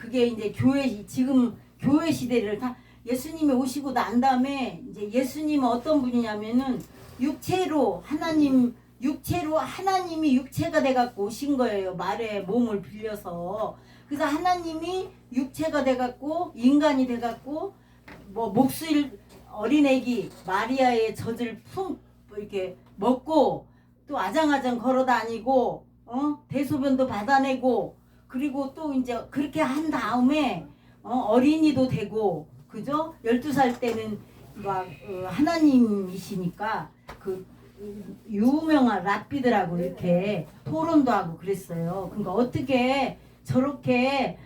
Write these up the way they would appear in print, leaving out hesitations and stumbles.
그게 이제 지금 교회 시대를 다 예수님이 오시고 난 다음에 이제 예수님은 어떤 분이냐면은 육체로 하나님이 육체가 돼갖고 오신 거예요. 말에 몸을 빌려서. 그래서 하나님이 육체가 돼갖고 인간이 돼갖고 뭐 목수일 어린애기 마리아의 젖을 이렇게 먹고 또 아장아장 걸어다니고 대소변도 받아내고 그리고 또 이제 그렇게 한 다음에 어린이도 되고 그죠? 12살 때는 막 하나님이시니까 그 유명한 랍비들하고 이렇게 토론도 하고 그랬어요. 그러니까 어떻게 저렇게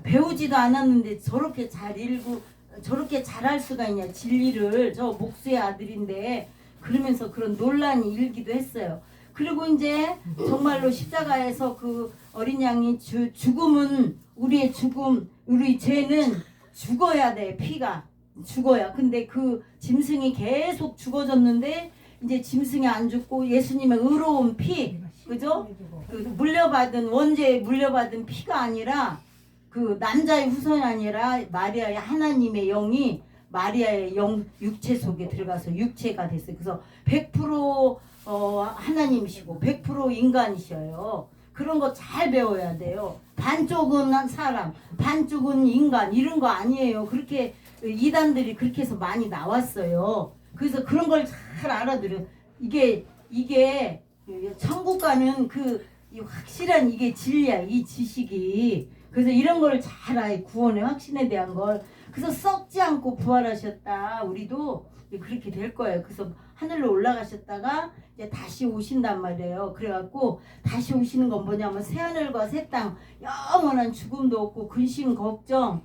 배우지도 않았는데 저렇게 잘 읽고 저렇게 잘할 수가 있냐 진리를 저 목수의 아들인데 그러면서 그런 논란이 일기도 했어요. 그리고 이제 정말로 십자가에서 그 어린 양이 죽음은 우리의 죽음 우리 죄는 죽어야 돼. 피가 죽어야. 근데 그 짐승이 계속 죽어졌는데 이제 짐승이 안 죽고 예수님의 의로운 피 그죠? 그 물려받은 원죄에 물려받은 피가 아니라 그 남자의 후손이 아니라 마리아의 하나님의 영이 마리아의 영 육체 속에 들어가서 육체가 됐어요. 그래서 100% 하나님이시고 100% 인간이셔요. 그런 거 잘 배워야 돼요. 반쪽은 사람, 반쪽은 인간 이런 거 아니에요. 그렇게 이단들이 그렇게 해서 많이 나왔어요. 그래서 그런 걸 잘 알아들어요. 이게 천국 가는 이 확실한 이게 진리야. 이 지식이. 그래서 이런 걸 잘 알아요. 구원의 확신에 대한 걸. 그래서 썩지 않고 부활하셨다. 우리도 그렇게 될 거예요. 그래서 하늘로 올라가셨다가 이제 다시 오신단 말이에요. 그래갖고 다시 오시는 건 뭐냐면 새하늘과 새 땅 영원한 죽음도 없고 근심 걱정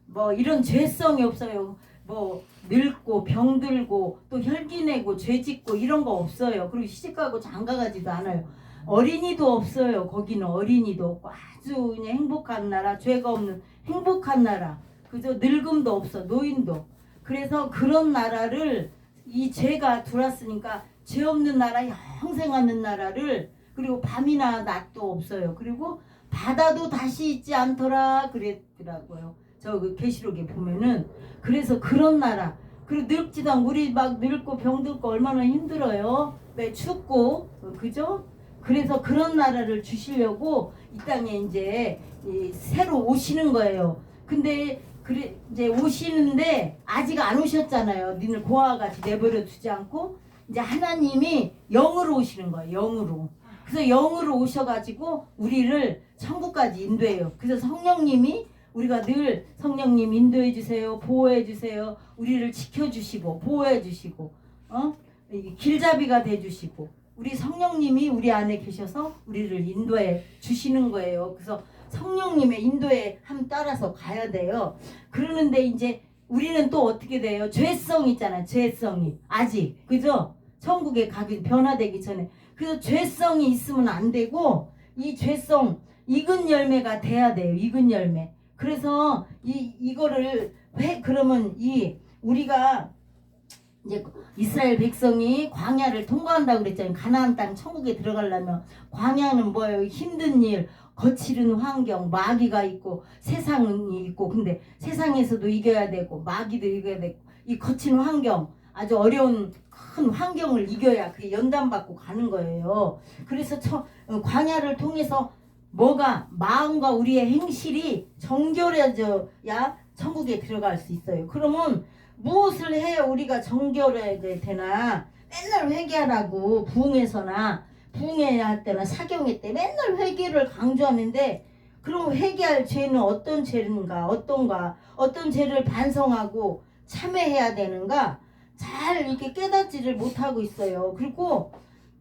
뭐 이런 죄성이 없어요. 뭐 늙고 병들고 또 혈기내고 죄짓고 이런 거 없어요. 그리고 시집가고 장가가지도 않아요. 어린이도 없어요. 거기는 어린이도 없고 아주 그냥 행복한 나라, 죄가 없는 행복한 나라. 그죠? 늙음도 없어. 노인도. 그래서 그런 나라를 이 죄가 들어왔으니까 죄 없는 나라, 영생하는 나라를 그리고 밤이나 낮도 없어요. 그리고 바다도 다시 있지 않더라 그랬더라고요. 저 그 계시록에 보면은 그래서 그런 나라 그리고 늙지도 않고 우리 막 늙고 병들고 얼마나 힘들어요. 왜 춥고 그죠? 그래서 그런 나라를 주시려고 이 땅에 이제 새로 오시는 거예요. 근데 이제 오시는데 아직 안 오셨잖아요. 니들 고아와 같이 내버려 두지 않고 이제 하나님이 영으로 오시는 거예요. 영으로. 그래서 영으로 오셔가지고 우리를 천국까지 인도해요. 그래서 성령님이 우리가 늘 성령님 인도해 주세요. 보호해 주세요. 우리를 지켜주시고 보호해 주시고 길잡이가 돼 주시고 우리 성령님이 우리 안에 계셔서 우리를 인도해 주시는 거예요. 그래서 성령님의 인도에 따라서 가야 돼요. 그러는데 이제 우리는 또 어떻게 돼요? 죄성 있잖아요. 죄성이 아직 그죠? 천국에 가기 변화되기 전에 그래서 죄성이 있으면 안 되고 이 죄성 익은 열매가 돼야 돼요. 익은 열매. 그래서 이거를 그러면 우리가 이제 이스라엘 백성이 광야를 통과한다고 그랬잖아요. 가나안 땅 천국에 들어가려면 광야는 뭐예요? 힘든 일, 거칠은 환경, 마귀가 있고 세상이 있고 근데 세상에서도 이겨야 되고 마귀도 이겨야 되고 이 거친 환경 아주 어려운 큰 환경을 이겨야 그게 연단받고 가는 거예요. 그래서 광야를 통해서 뭐가 마음과 우리의 행실이 정결해져야 천국에 들어갈 수 있어요. 그러면 무엇을 해야 우리가 정결해야 되나? 맨날 회개하라고 부흥회야 할 때나 사경회 때 맨날 회개를 강조하는데 그럼 회개할 죄는 어떤 죄인가 어떤 죄를 반성하고 참회해야 되는가 잘 이렇게 깨닫지를 못하고 있어요. 그리고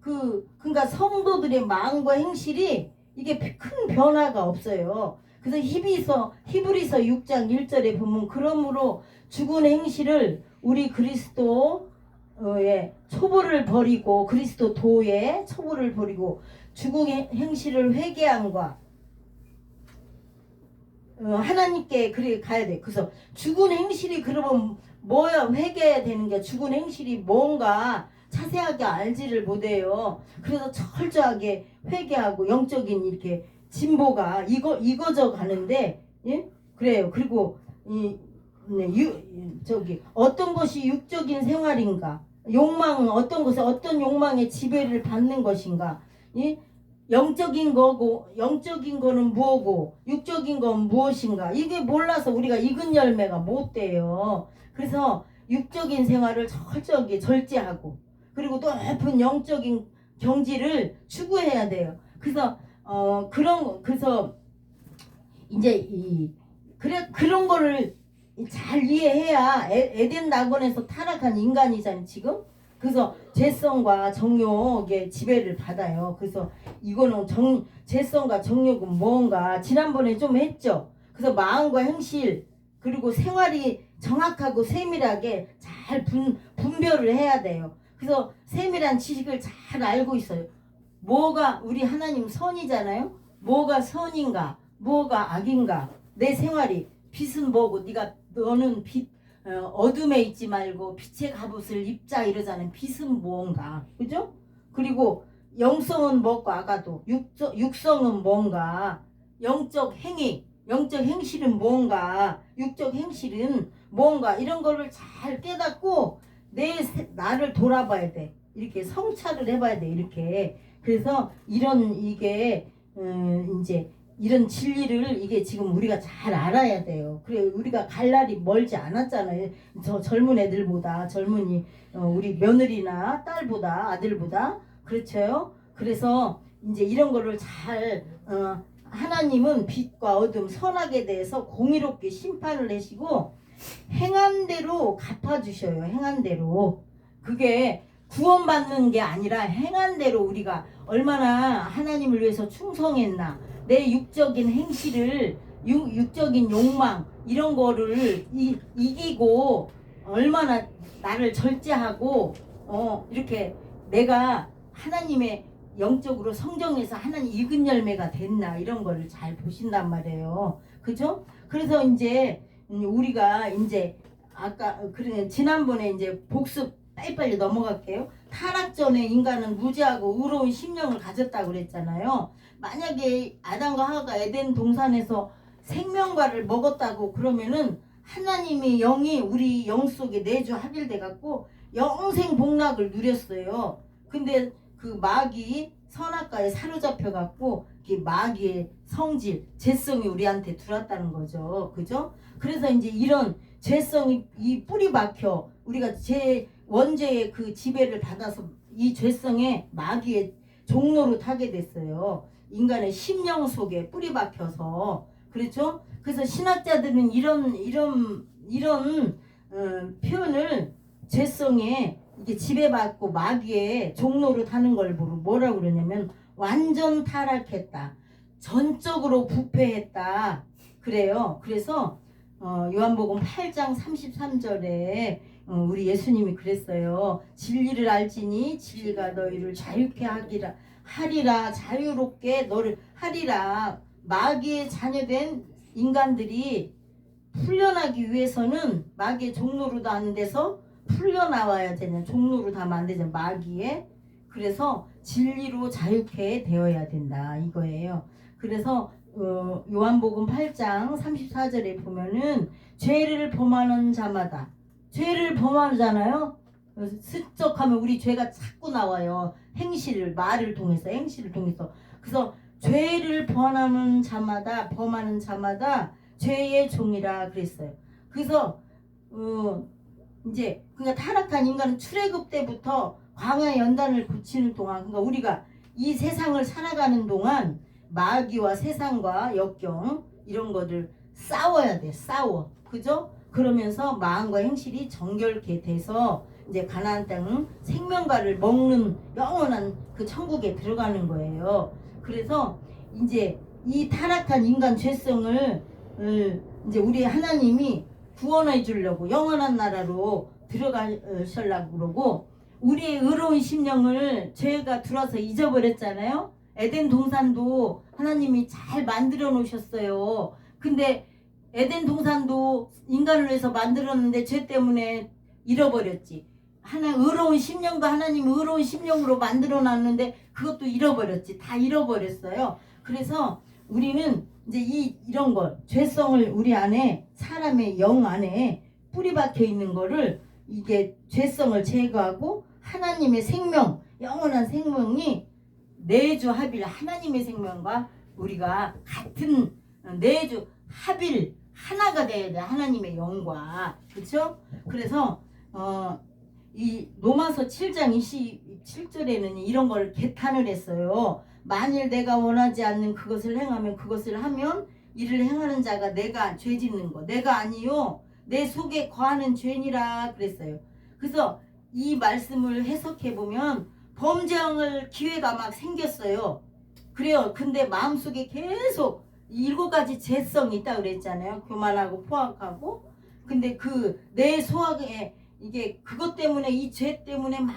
그러니까 성도들의 마음과 행실이 이게 큰 변화가 없어요. 그래서 히브리서 6장 1절에 보면 그러므로 죽은 행실을 우리 그리스도의 초보를 버리고 그리스도 도의 초보를 버리고 죽은 행실을 회개함과 하나님께 그래 가야 돼. 그래서 죽은 행실이 그러면 뭐야 회개해야 되는 게 죽은 행실이 뭔가 자세하게 알지를 못해요. 그래서 철저하게 회개하고 영적인 이렇게 진보가 이거져 가는데 예? 그래요. 그리고 저기 어떤 것이 육적인 생활인가? 욕망은 어떤 것에 어떤 욕망의 지배를 받는 것인가? 예? 영적인 거는 뭐고 육적인 건 무엇인가? 이게 몰라서 우리가 익은 열매가 못 돼요. 그래서 육적인 생활을 철저하게 절제하고 그리고 높은 영적인 경지를 추구해야 돼요. 그래서 그래서 이제 그런 거를 잘 이해해야 에덴 낙원에서 타락한 인간이잖아요 지금. 그래서 죄성과 정욕의 지배를 받아요. 그래서 이거는 죄성과 정욕은 뭔가 지난번에 좀 했죠. 그래서 마음과 행실 그리고 생활이 정확하고 세밀하게 잘 분별을 해야 돼요. 그래서 세밀한 지식을 잘 알고 있어요. 뭐가 우리 하나님 선이잖아요. 뭐가 선인가 뭐가 악인가 내 생활이 빛은 뭐고 너는 빛 어둠에 있지 말고 빛의 갑옷을 입자 이러자는 빛은 뭔가 그죠? 그리고 영성은 뭐고 아가도 육성은 뭔가 영적 행실은 뭔가 육적 행실은 뭔가 이런 거를 잘 깨닫고 나를 돌아봐야 돼. 이렇게 성찰을 해봐야 돼. 이렇게 그래서 이게 이제 이런 진리를 이게 지금 우리가 잘 알아야 돼요. 그래 우리가 갈 날이 멀지 않았잖아요. 저 젊은 애들보다 젊은이 우리 며느리나 딸보다 아들보다 그렇죠. 그래서 이제 이런 거를 잘 하나님은 빛과 어둠 선악에 대해서 공의롭게 심판을 하시고 행한 대로 갚아주셔요. 행한 대로 그게 구원받는 게 아니라 행한 대로 우리가 얼마나 하나님을 위해서 충성했나 내 육적인 행실을 육적인 욕망 이런 거를 이기고 얼마나 나를 절제하고 이렇게 내가 하나님의 영적으로 성정에서 하나님 익은 열매가 됐나 이런 거를 잘 보신단 말이에요. 그죠? 그래서 이제 우리가 이제 아까 지난번에 이제 복습 빨리빨리 넘어갈게요. 타락 전에 인간은 무지하고 의로운 심령을 가졌다고 그랬잖아요. 만약에 아담과 하와가 에덴 동산에서 생명과를 먹었다고 그러면은 하나님의 영이 우리 영 속에 내주 합일돼 갖고 영생 복락을 누렸어요. 근데 그 마귀 선악과에 사로잡혀 갖고 마귀의 성질, 죄성이 우리한테 들어왔다는 거죠. 그죠? 그래서 이제 이런 죄성이 이 뿌리 박혀 우리가 원죄의 그 지배를 받아서 이 죄성에 마귀의 종로로 타게 됐어요. 인간의 심령 속에 뿌리 박혀서 그렇죠? 그래서 신학자들은 이런 표현을 죄성에 이게 지배받고 마귀의 종로로 타는 걸 뭐라고 그러냐면 완전 타락했다. 전적으로 부패했다. 그래요. 그래서 요한복음 8장 33절에 우리 예수님이 그랬어요. 진리를 알지니 진리가 너희를 자유케 하리라 자유롭게 너를 하리라. 마귀의 자녀된 인간들이 풀려나기 위해서는 마귀의 종로로도 안 돼서 풀려나와야 되는 종로로 가면 안 되죠. 마귀의. 그래서 진리로 자유케 되어야 된다 이거예요. 그래서 요한복음 8장 34절에 보면은 죄를 범하는 자마다 죄를 범하잖아요. 슬쩍하면 우리 죄가 자꾸 나와요. 말을 통해서 행실을 통해서. 그래서 죄를 범하는 자마다 죄의 종이라 그랬어요. 그래서 이제 그러니까 타락한 인간은 출애굽 때부터 광야 연단을 거치는 동안 그러니까 우리가 이 세상을 살아가는 동안 마귀와 세상과 역경 이런 것들 싸워야 돼. 싸워. 그죠? 그러면서 마음과 행실이 정결케 돼서 이제 가나안 땅 생명과를 먹는 영원한 그 천국에 들어가는 거예요. 그래서 이제 이 타락한 인간 죄성을 이제 우리 하나님이 구원해 주려고 영원한 나라로 들어가시려고 그러고 우리의 의로운 심령을 죄가 들어서 잊어버렸잖아요. 에덴 동산도 하나님이 잘 만들어 놓으셨어요. 근데 에덴 동산도 인간을 위해서 만들었는데 죄 때문에 잃어버렸지. 의로운 심령도 하나님 의로운 심령으로 만들어 놨는데 그것도 잃어버렸지. 다 잃어버렸어요. 그래서 우리는 이제 이런 걸 죄성을 우리 안에 사람의 영 안에 뿌리 박혀 있는 거를 이게 죄성을 제거하고 하나님의 생명, 영원한 생명이 내주 합일 하나님의 생명과 우리가 같은 내주 합일 하나가 돼야 돼. 하나님의 영과. 그렇죠? 그래서 이 로마서 7장 27절에는 이런 걸 개탄을 했어요. 만일 내가 원하지 않는 그것을 행하면 그것을 하면 이를 행하는 자가 내가 죄 짓는 거 내가 아니요 내 속에 거하는 죄니라 그랬어요. 그래서 이 말씀을 해석해 보면 범죄할 기회가 막 생겼어요. 그래요. 근데 마음속에 계속 7가지 죄성이 있다 그랬잖아요. 교만하고 포악하고. 근데 그 내 소악에 이게 그것 때문에 이 죄 때문에 막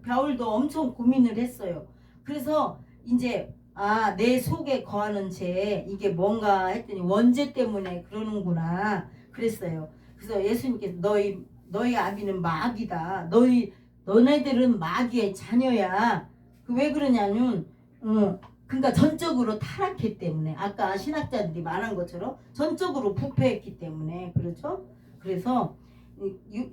바울도 엄청 고민을 했어요. 그래서 이제 내 속에 거하는 죄 이게 뭔가 했더니 원죄 때문에 그러는구나 그랬어요. 그래서 예수님께서 너희 아비는 마귀다. 너네들은 마귀의 자녀야. 왜 그러냐면 그러니까 전적으로 타락했기 때문에 아까 신학자들이 말한 것처럼 전적으로 부패했기 때문에 그렇죠. 그래서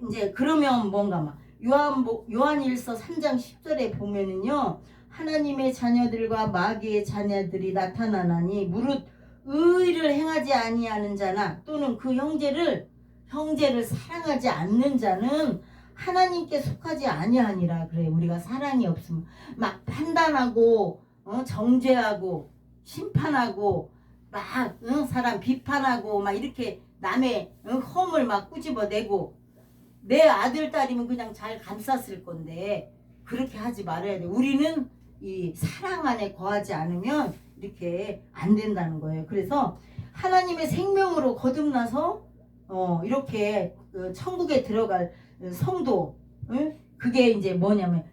이제 그러면 뭔가 막 요한일서 3장 10절에 보면은요 하나님의 자녀들과 마귀의 자녀들이 나타나나니 무릇 의를 행하지 아니하는 자나 또는 그 형제를 사랑하지 않는 자는 하나님께 속하지 아니하니라 그래. 우리가 사랑이 없으면 막 판단하고 정죄하고 심판하고 막 사람 비판하고 막 이렇게 남의 험을 막 꾸집어내고 내 아들 딸이면 그냥 잘 감쌌을 건데 그렇게 하지 말아야 돼. 우리는 이 사랑 안에 거하지 않으면 이렇게 안 된다는 거예요. 그래서 하나님의 생명으로 거듭나서 이렇게 천국에 들어갈 성도 그게 이제 뭐냐면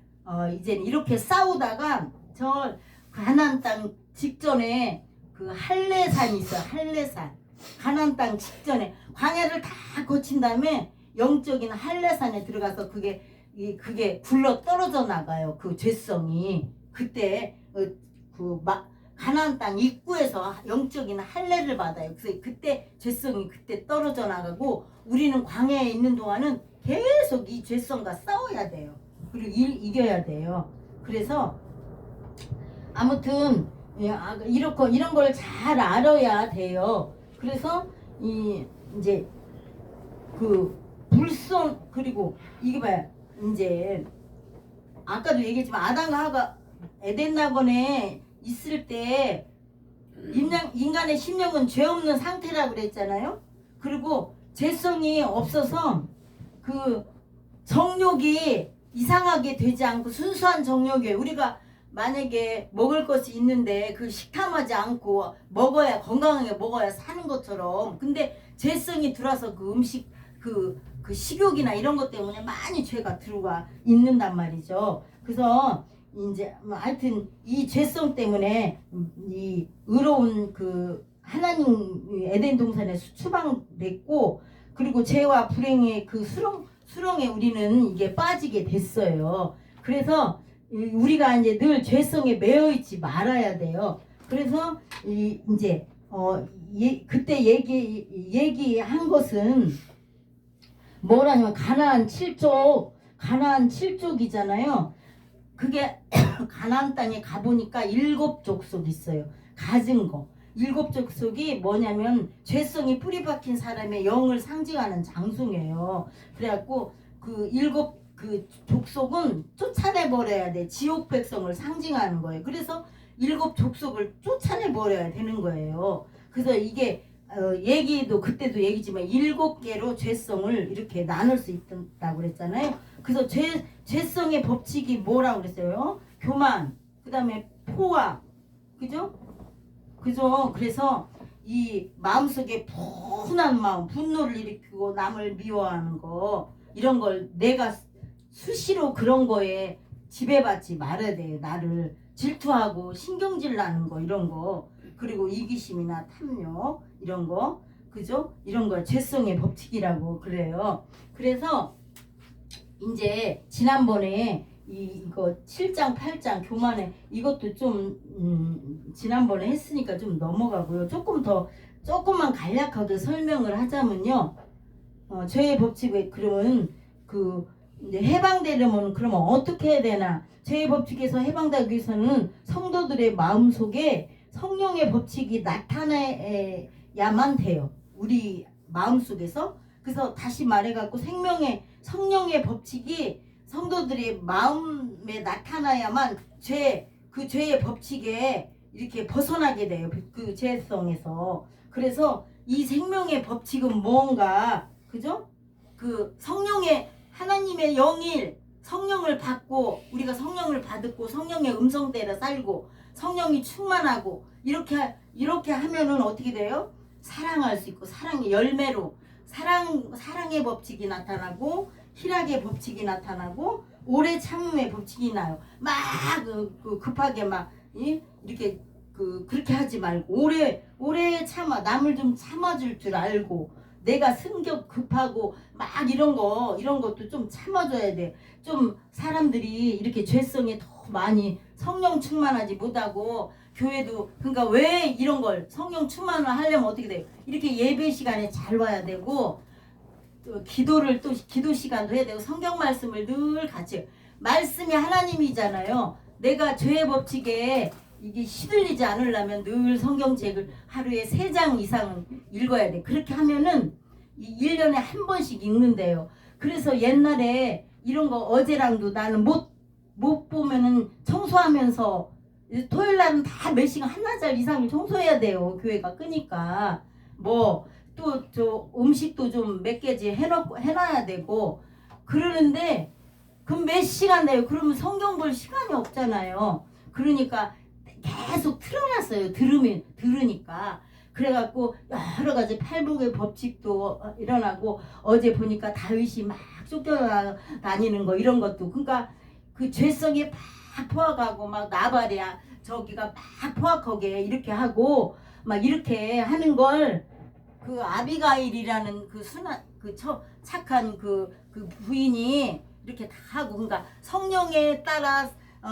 이제는 이렇게 싸우다가 저 가나안 땅 직전에 그 할례산이 있어요. 할례산. 가나안 땅 직전에 광야를 다 거친 다음에 영적인 할례산에 들어가서 그게 굴러 떨어져 나가요. 그 죄성이 그때 가나안 땅 입구에서 영적인 할례를 받아요. 그래서 그때 죄성이 그때 떨어져 나가고 우리는 광야에 있는 동안은 계속 이 죄성과 싸워야 돼요. 그리고 이겨야 돼요. 그래서 아무튼 이런 걸 잘 알아야 돼요. 그래서 이제 그 불손 그리고 이게 봐요. 이제 아까도 얘기했지만 아담과 하가 에덴 낙원에 있을 때 인간의 심령은 죄 없는 상태라고 그랬잖아요. 그리고 죄성이 없어서 그 정욕이 이상하게 되지 않고 순수한 정욕이에요. 우리가 만약에 먹을 것이 있는데 그 식탐하지 않고 먹어야 건강하게 먹어야 사는 것처럼 근데 죄성이 들어와서 그 음식 그 식욕이나 이런 것 때문에 많이 죄가 들어가 있는단 말이죠. 그래서 이제 하여튼 이 죄성 때문에 이 의로운 그 하나님 에덴 동산에 추방됐고 그리고 죄와 불행의 그 수렁에 우리는 이게 빠지게 됐어요. 그래서 우리가 이제 늘 죄성에 매여 있지 말아야 돼요. 그래서 이제 그때 얘기한 것은 뭐라냐면 가나안 7족이잖아요. 그게 가나안 땅에 가보니까 7족속이 있어요. 가진 거. 7족속이 뭐냐면 죄성이 뿌리 박힌 사람의 영을 상징하는 장소예요. 그래갖고 그 족속은 쫓아내버려야 돼. 지옥 백성을 상징하는 거예요. 그래서 7족속을 쫓아내버려야 되는 거예요. 그래서 이게 그때도 얘기지만 7개로 죄성을 이렇게 나눌 수 있다고 그랬잖아요. 그래서 죄성의 법칙이 뭐라고 그랬어요? 교만, 그 다음에 포악, 그죠? 그래서 이 마음속에 분한 마음, 분노를 일으키고 남을 미워하는 거 이런 걸 내가 수시로 그런 거에 지배받지 말아야 돼요. 나를 질투하고 신경질 나는 거 이런 거 그리고 이기심이나 탐욕 이런 거 그죠? 이런 거 죄성의 법칙이라고 그래요. 그래서 이제 지난번에 이거 7장 8장 교만에 이것도 좀 지난번에 했으니까 좀 넘어가고요. 조금만 간략하게 설명을 하자면요. 죄의 법칙에 그러면 그 이제 해방되려면 그러면 어떻게 해야 되나? 죄의 법칙에서 해방되기 위해서는 성도들의 마음속에 성령의 법칙이 나타나야만 돼요. 우리 마음속에서. 그래서 다시 말해갖고 성령의 법칙이 성도들의 마음에 나타나야만 그 죄의 법칙에 이렇게 벗어나게 돼요. 그 죄성에서. 그래서 이 생명의 법칙은 뭔가, 그죠? 그 성령의 하나님의 영일 성령을 받고 우리가 성령을 받고 성령의 음성대로 살고 성령이 충만하고 이렇게 하면은 어떻게 돼요? 사랑할 수 있고 사랑의 열매로 사랑의 법칙이 나타나고 희락의 법칙이 나타나고 오래 참음의 법칙이 나요. 막 급하게 막 이렇게 그렇게 하지 말고 오래 참아 남을 좀 참아줄 줄 알고 내가 성격 급하고 막 이런 것도 좀 참아줘야 돼. 좀 사람들이 이렇게 죄성에 더 많이 성령 충만하지 못하고 교회도 그러니까 왜 이런 걸 성령 충만을 하려면 어떻게 돼요? 이렇게 예배 시간에 잘 와야 되고 또 기도 시간도 해야 되고 성경 말씀을 늘 같이 말씀이 하나님이잖아요. 내가 죄의 법칙에 이게 시들리지 않으려면 늘 성경책을 하루에 3장 이상은 읽어야 돼. 그렇게 하면은 1년에 한 번씩 읽는데요. 그래서 옛날에 이런 거 어제랑도 나는 못 보면은 청소하면서 토요일 날은 다 몇 시간 한나절 이상을 청소해야 돼요. 교회가 끄니까. 뭐 또 저 음식도 좀 몇 개지 해놔야 되고 그러는데 그럼 몇 시간 내요. 그러면 성경 볼 시간이 없잖아요. 그러니까 계속 틀어놨어요. 들으니까. 그래갖고 여러 가지 팔복의 법칙도 일어나고 어제 보니까 다윗이 막 쫓겨다니는 거 이런 것도 그러니까 그 죄성이 막 포악하고 막 나발이야 저기가 막 포악하게 이렇게 하고 막 이렇게 하는 걸 그 아비가일이라는 그 순한 착한 그 부인이 이렇게 다 하고 그러니까 성령에 따라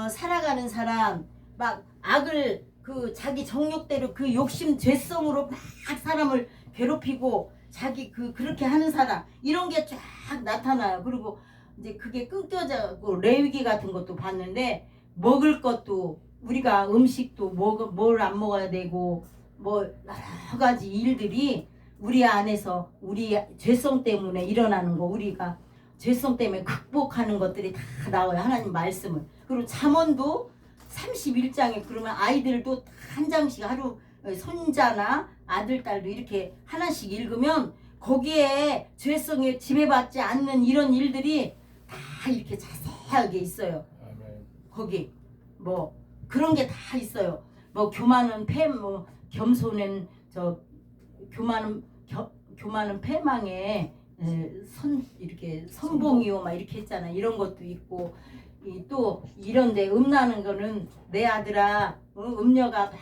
살아가는 사람 막 악을 자기 정욕대로 그 욕심 죄성으로 막 사람을 괴롭히고 자기 그렇게 하는 사람 이런 게 쫙 나타나요. 그리고 이제 그게 끊겨져고 레위기 같은 것도 봤는데 먹을 것도 우리가 음식도 뭘 안 먹어야 되고 뭐 여러 가지 일들이 우리 안에서 우리 죄성 때문에 일어나는 거 우리가 죄성 때문에 극복하는 것들이 다 나와요. 하나님 말씀을. 그리고 잠언도 31장에 그러면 아이들도 한 장씩 하루 손자나 아들 딸도 이렇게 하나씩 읽으면 거기에 죄성에 지배받지 않는 이런 일들이 다 이렇게 자세하게 있어요. 거기 뭐 그런 게 다 있어요. 뭐 교만은 뭐 겸손은 교만은 패망에 이렇게 선봉이요 막 이렇게 했잖아. 이런 것도 있고 또 이런데 음나는 거는 내 아들아 음녀가 막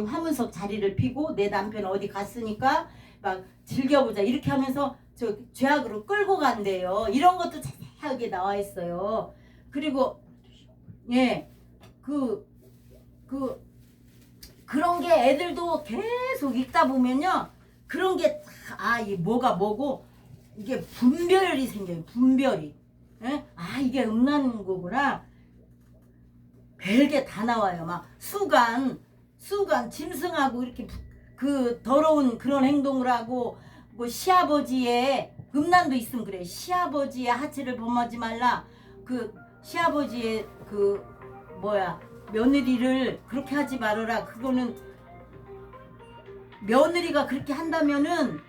화문석 자리를 피고 내 남편 어디 갔으니까 막 즐겨보자 이렇게 하면서 저 죄악으로 끌고 간대요. 이런 것도 자세하게 나와 있어요. 그리고 그런 게 애들도 계속 읽다 보면요 그런 게 이게 뭐가 뭐고 이게 분별이 생겨요. 분별이. 이게 음란한 거구나. 별게 다 나와요. 막 수간 짐승하고 이렇게 그 더러운 그런 행동을 하고 뭐 시아버지의 음란도 있으면 그래. 시아버지의 하체를 범하지 말라. 그 시아버지의 며느리를 그렇게 하지 말아라. 그거는 며느리가 그렇게 한다면은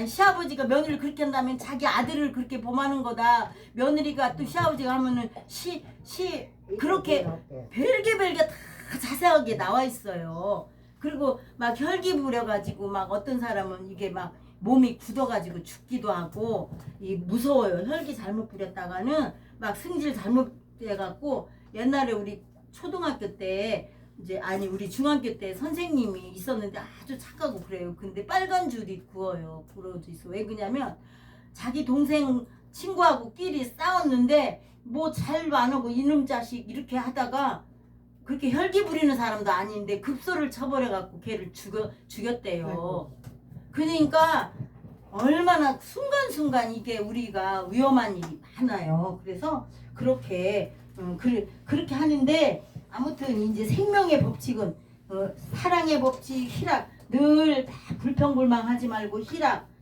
시아버지가 며느리를 그렇게 한다면 자기 아들을 그렇게 범하는 거다. 며느리가 또 시아버지가 하면은 그렇게 별게 다 자세하게 나와 있어요. 그리고 막 혈기 부려가지고 막 어떤 사람은 이게 막 몸이 굳어가지고 죽기도 하고 무서워요. 혈기 잘못 부렸다가는 막 승질 잘못돼갖고 옛날에 우리 초등학교 때 우리 중학교 때 선생님이 있었는데 아주 착하고 그래요. 근데 빨간 줄이 구워요. 부러져 있어. 왜 그러냐면 자기 동생 친구하고 끼리 싸웠는데 뭐 잘도 안 하고 이놈 자식 이렇게 하다가 그렇게 혈기 부리는 사람도 아닌데 급소를 쳐버려갖고 걔를 죽였대요. 그러니까 얼마나 순간순간 이게 우리가 위험한 일이 많아요. 그래서 그렇게 그렇게 하는데 아무튼 이제 생명의 법칙은 사랑의 법칙, 희락 늘 다 불평불만하지 말고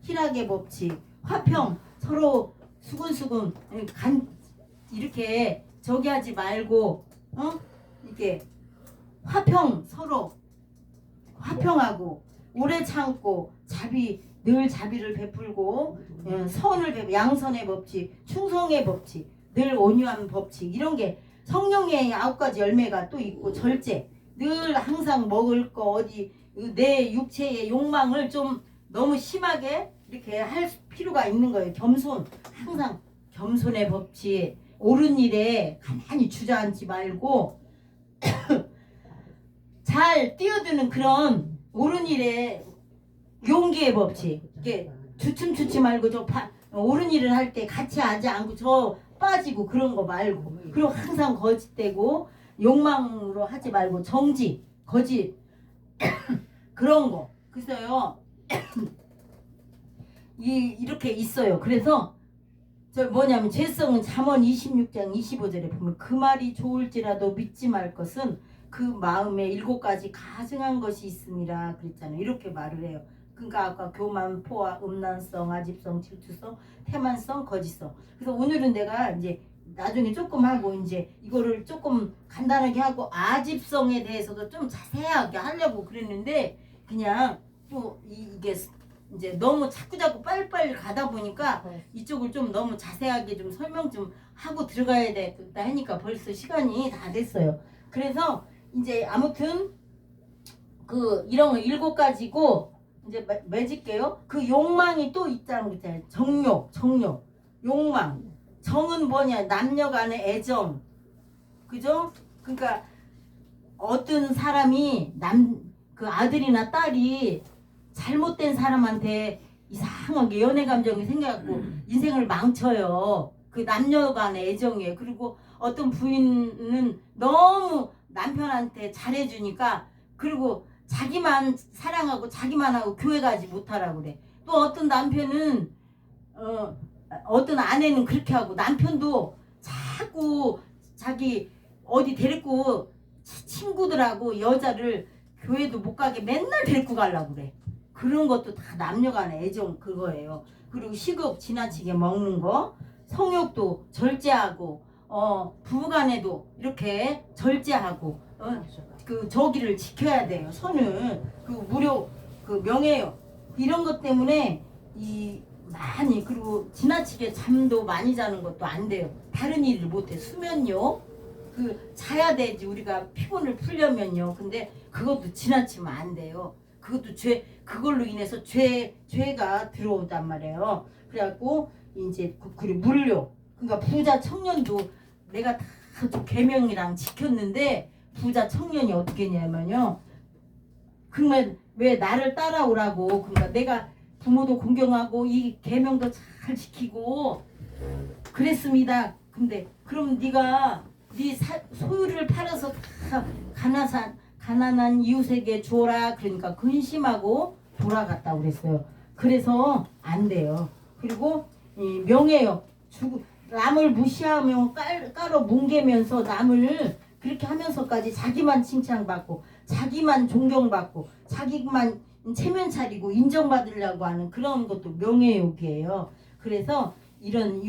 희락의 법칙, 화평 서로 수근수근 이렇게 저기 하지 말고 이게 화평 서로 화평하고 오래 참고 늘 자비를 베풀고 선을 양선의 법칙, 충성의 법칙, 늘 온유한 법칙 이런 게 성령의 9가지 열매가 또 있고 절제 늘 항상 먹을 거 어디 내 육체의 욕망을 좀 너무 심하게 이렇게 할 필요가 있는 거예요. 겸손 항상 겸손의 법칙 옳은 일에 가만히 주저앉지 말고 잘 뛰어드는 그런 옳은 일에 용기의 법칙 이게 주춤주춤 말고 옳은 일을 할 때 같이 하지 않고 저 빠지고 그런 거 말고 그리고 항상 거짓되고 욕망으로 하지 말고 정직 거짓 그런 거 그래서요 이렇게 있어요. 그래서 저 뭐냐면 죄성은 잠언 26장 25절에 보면 그 말이 좋을지라도 믿지 말 것은 그 마음에 7가지 가증한 것이 있음이라 그랬잖아요. 이렇게 말을 해요. 그러니까 아까 교만, 포화, 음란성, 아집성, 질투성, 태만성, 거짓성. 그래서 오늘은 내가 이제 나중에 조금 하고 이제 이거를 조금 간단하게 하고 아집성에 대해서도 좀 자세하게 하려고 그랬는데 그냥 또 이게 이제 너무 자꾸자꾸 빨리빨리 가다 보니까 이쪽을 좀 너무 자세하게 좀 설명 좀 하고 들어가야 되겠다 하니까 벌써 시간이 다 됐어요. 그래서 이제 아무튼 이런 거 7가지고 이제 맺을게요. 그 욕망이 또 있다는 거 있잖아요. 정욕, 욕망. 정은 뭐냐? 남녀 간의 애정. 그죠? 그러니까 어떤 사람이 그 아들이나 딸이 잘못된 사람한테 이상하게 연애 감정이 생겨갖고 인생을 망쳐요. 그 남녀 간의 애정이에요. 그리고 어떤 부인은 너무 남편한테 잘해주니까 그리고 자기만 사랑하고 자기만 하고 교회 가지 못하라고 그래. 또 어떤 남편은 어떤 아내는 그렇게 하고 남편도 자꾸 자기 어디 데리고 친구들하고 여자를 교회도 못 가게 맨날 데리고 가려고 그래. 그런 것도 다 남녀 간의 애정 그거예요. 그리고 식욕 지나치게 먹는 거 성욕도 절제하고 부부간에도 이렇게 절제하고 그 저기를 지켜야 돼요. 선을 그 무료 그 명예요. 이런 것 때문에 많이 그리고 지나치게 잠도 많이 자는 것도 안 돼요. 다른 일을 못 해. 수면요. 자야 되지 우리가 피곤을 풀려면요. 근데 그것도 지나치면 안 돼요. 그것도 그걸로 인해서 죄가 들어온단 말이에요. 그래갖고 이제 그리고 물료 그러니까 부자 청년도 내가 다 계명이랑 지켰는데 부자 청년이 어떻게 했냐면요. 그러면 왜 나를 따라오라고 그러니까 내가 부모도 공경하고 이 계명도 잘 지키고 그랬습니다. 근데 그럼 네가 네 소유를 팔아서 다 가난한 이웃에게 주어라. 그러니까 근심하고 돌아갔다고 그랬어요. 그래서 안 돼요. 그리고 명예요. 남을 무시하며 깔어 뭉개면서 남을 그렇게 하면서까지 자기만 칭찬받고 자기만 존경받고 자기만 체면 차리고 인정받으려고 하는 그런 것도 명예욕이에요. 그래서 이런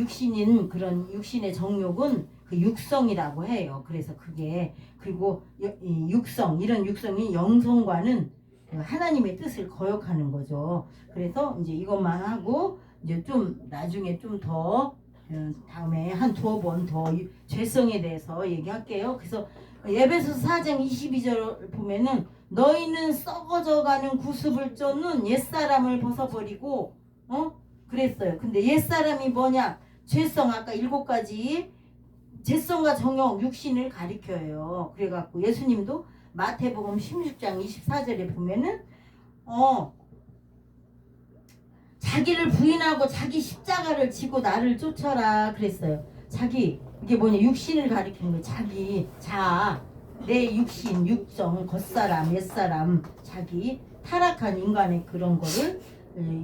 그런 육신의 정욕은 그 육성이라고 해요. 그래서 그게 그리고 이런 육성이 영성과는 하나님의 뜻을 거역하는 거죠. 그래서 이제 이것만 하고 이제 좀 나중에 좀 더 다음에 한 2번 더 죄성에 대해서 얘기할게요. 그래서 에베소서 4장 22절 보면은 너희는 썩어져가는 구습을 쫓는 옛사람을 벗어버리고 그랬어요. 근데 옛사람이 뭐냐? 죄성 아까 7가지 죄성과 정욕 육신을 가리켜요. 그래갖고 예수님도 마태복음 16장 24절에 보면은 자기를 부인하고 자기 십자가를 지고 나를 쫓아라 그랬어요. 자기 이게 뭐냐 육신을 가리키는 거예요. 자기 내 육신 육정 겉사람 옛사람 자기 타락한 인간의 그런 거를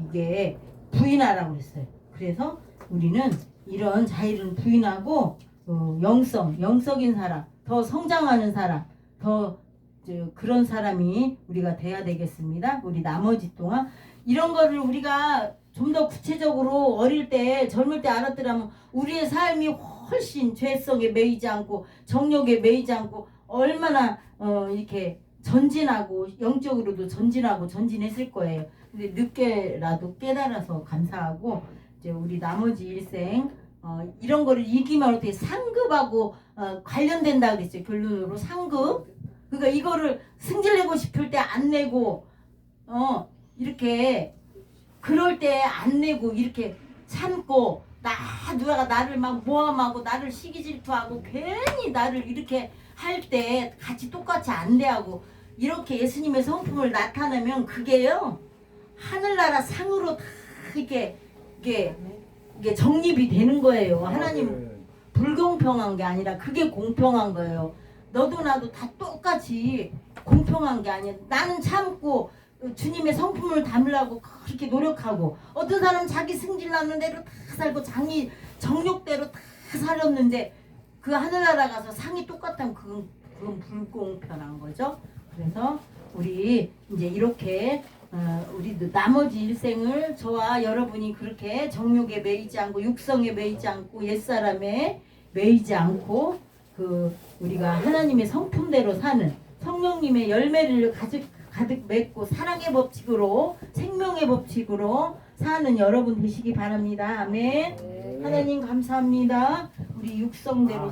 이게 부인하라고 했어요. 그래서 우리는 이런 자의를 부인하고 영적인 사람 더 성장하는 사람 더 그런 사람이 우리가 돼야 되겠습니다. 우리 나머지 동안 이런 거를 우리가 좀 더 구체적으로 어릴 때 젊을 때 알았더라면 우리의 삶이 훨씬 죄성에 매이지 않고 정욕에 매이지 않고 얼마나 이렇게 전진하고 영적으로도 전진하고 전진했을 거예요. 근데 늦게라도 깨달아서 감사하고 이제 우리 나머지 일생 이런 거를 이기면 어떻게 상급하고 관련된다 그랬어요. 결론으로 상급. 그러니까 이거를 승질내고 싶을 때 안 내고 이렇게 그럴 때 안 내고 이렇게 참고 누가 나를 막 모함하고 나를 시기 질투하고 괜히 나를 이렇게 할 때 같이 똑같이 안 대하고 이렇게 예수님의 성품을 나타내면 그게요 하늘나라 상으로 다 이게 정립이 되는 거예요. 하나님 불공평한 게 아니라 그게 공평한 거예요. 너도 나도 다 똑같이 공평한 게 아니야. 나는 참고 주님의 성품을 담으려고 그렇게 노력하고 어떤 사람은 자기 승질나는 대로 다 살고 자기 정욕대로 다 살았는데 그 하늘나라 가서 상이 똑같다면 그건 불공평한 거죠. 그래서 우리 이제 이렇게 우리도 나머지 일생을 저와 여러분이 그렇게 정욕에 매이지 않고 육성에 매이지 않고 옛사람에 매이지 않고 우리가 하나님의 성품대로 사는 성령님의 열매를 가득 맺고 사랑의 법칙으로 생명의 법칙으로 사는 여러분 되시기 바랍니다. 아멘. 하나님 감사합니다. 우리 육성대로